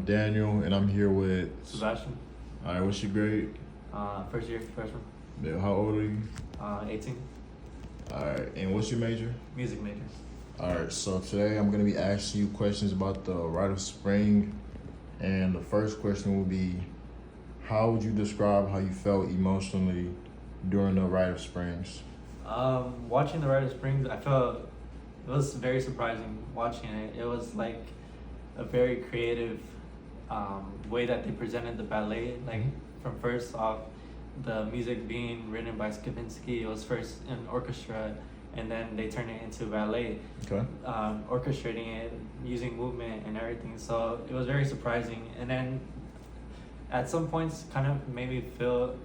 Daniel, and I'm here with Sebastian, All right, what's your grade? first year freshman, Yeah, how old are you? 18, All right, and what's your major? music major. All right, so today I'm gonna be asking you questions about the Rite of Spring, and the first question will be, how would you describe how you felt emotionally during the Rite of Springs? Watching the Rite of Springs, I felt it was very surprising watching it. It was like a very creative way that they presented the ballet. Like from first off, the music being written by Stravinsky, it was first an orchestra, and then they turned it into ballet, Okay. orchestrating it using movement and everything. So it was very surprising, and then at some points, kind of made me feel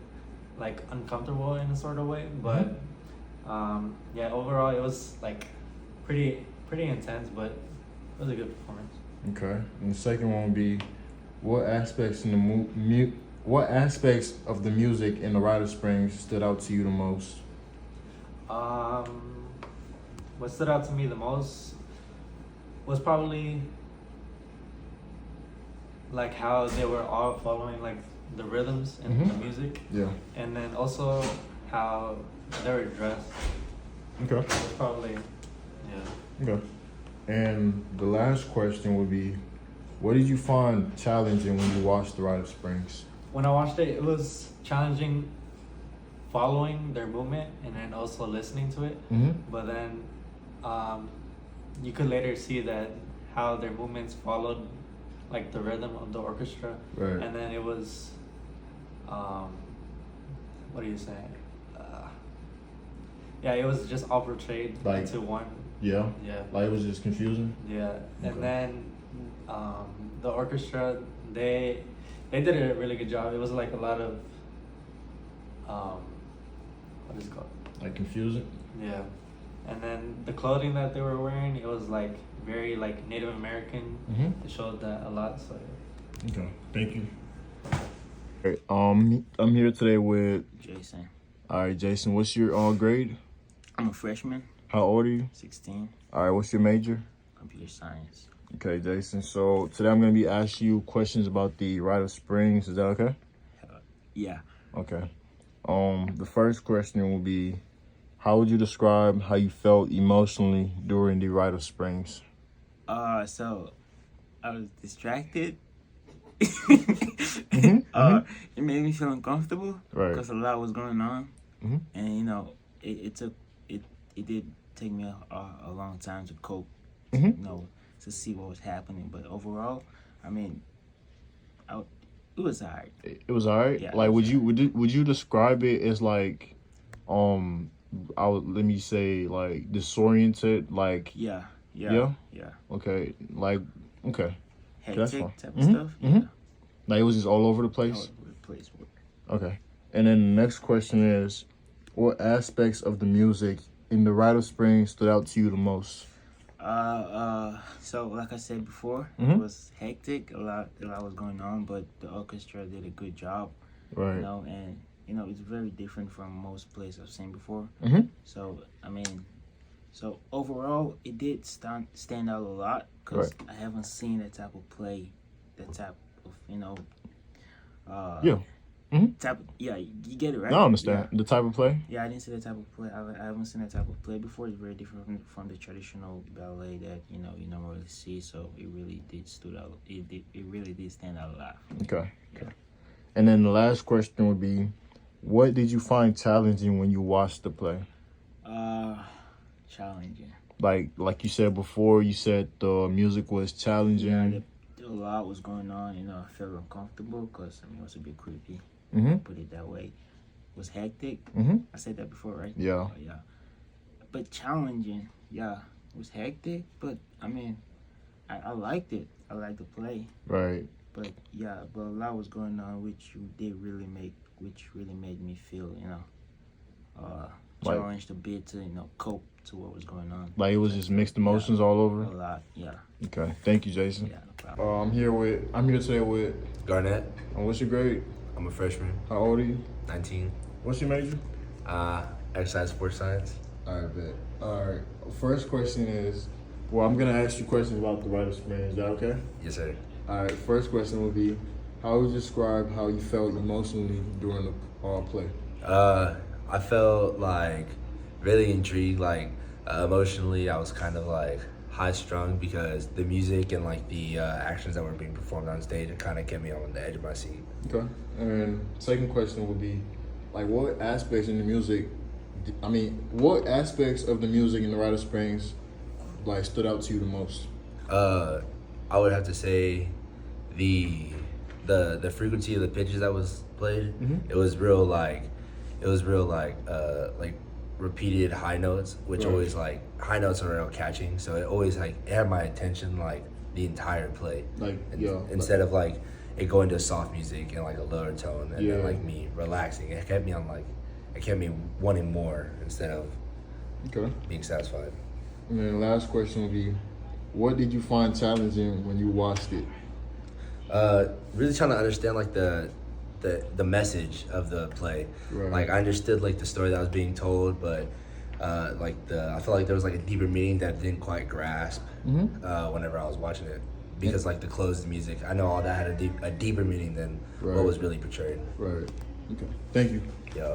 like uncomfortable in a sort of way, but yeah, overall it was like pretty intense, but it was a good performance. Okay. And the second one would be, what aspects in the what aspects of the music in the Rite of Springs stood out to you the most? What stood out to me the most was probably like how they were all following like the rhythms and the music, Yeah. and then also how they were dressed. Okay. It was probably, yeah. Okay. And the last question would be, what did you find challenging when you watched the Rite of Springs? When I watched it, it was challenging following their movement and then also listening to it. But then you could later see that how their movements followed like the rhythm of the orchestra. Right. And then it was, what do you say? Yeah, it was just all portrayed Like- into one. Yeah. Yeah. Like it was just confusing? Yeah, and Okay. then the orchestra, they did a really good job. It was like a lot of what is it called? Like confusing? Yeah, and then the clothing that they were wearing, it was like very like Native American. It showed that a lot. So yeah. Okay. Thank you. All right, I'm here today with, Jason. all right, Jason, what's your grade? I'm a freshman, How old are you? 16, All right, what's your major? computer science. Okay, Jason. So today I'm going to be asking you questions about the Rite of Springs. Is that okay? Yeah. Okay. The first question will be, how would you describe how you felt emotionally during the Rite of Springs? So I was distracted. Mm-hmm. It made me feel uncomfortable Right. because a lot was going on, Mhm. and you know, it did take me a long time to cope, Mhm. you know, to see what was happening. But overall, I mean, it was alright. It was alright. Yeah, Like, it would was you describe it as like, let me say like disoriented, like, Yeah. okay, like, okay, that's Hectic fine. type of stuff. mhm. Yeah. like it was just all over the All place. over the place. Okay. And then the next question is, what aspects of the music in the Rite of Springs stood out to you the most? So like I said before, Mhm. it was hectic. A lot was going on, but the orchestra did a good job, Right. you know, and you know it's very different from most plays I've seen before. Mhm. So I mean, so overall, it did stand out a lot because I haven't seen that type of play, that type of Yeah. You get it right. I understand the type of play. Yeah, I didn't see that type of play. I haven't seen that type of play before. It's very different from the traditional ballet that you normally see. So it really did stood out. It really did stand out a lot. Okay. And then the last question would be, what did you find challenging when you watched the play? Challenging. Like you said before, you said the music was challenging. Yeah, a lot was going on. I felt uncomfortable because it was a bit creepy. Mhm. Put it that way. It was hectic. Mhm. I said that before, right? Yeah. Yeah. But challenging. Yeah, it was hectic. But I mean, I liked it. I liked the play. Right. But yeah, but a lot was going on, which really made me feel, Like- challenged a bit to, cope to what was going on. Like it was just mixed emotions all A over. lot, yeah, Okay. Thank you, Jason. yeah, no problem. I'm here today with. Garnett. What's your grade? I'm a freshman, How old are you? 19. What's your major? Exercise sports science. All right, bet. All right. First question is, well, I'm gonna ask you questions about the Rite of Springs. Is that okay? Yes, sir. All right, first question will be, how would you describe how you felt emotionally during the play? I felt like really intrigued. Like emotionally, I was kind of like high strung because the music and like the actions that were being performed on stage, it kind of kept me on the edge of my seat. Okay. And second question would be, like, what aspects in the music, what aspects of the music in the Rite of Springs, like, stood out to you the most? I would have to say the frequency of the pitches that was played. Mhm. It was real like repeated high notes, which Right. always like high notes are real catching. So it always like it had my attention like the entire play. Like, And- yeah. Instead of like it going to soft music and like a lower tone and Yeah. then like me relaxing, it kept me wanting more instead of Okay. being satisfied. And then the last question would be, what did you find challenging when you watched it? Really trying to understand like the message of the play. Right. Like I understood like the story that was being told, but I felt like there was like a deeper meaning that I didn't quite grasp whenever I was watching it. Because like the closed music, I know all that had a deeper meaning than Right. what was really portrayed. Right. Okay. Thank you. Yeah.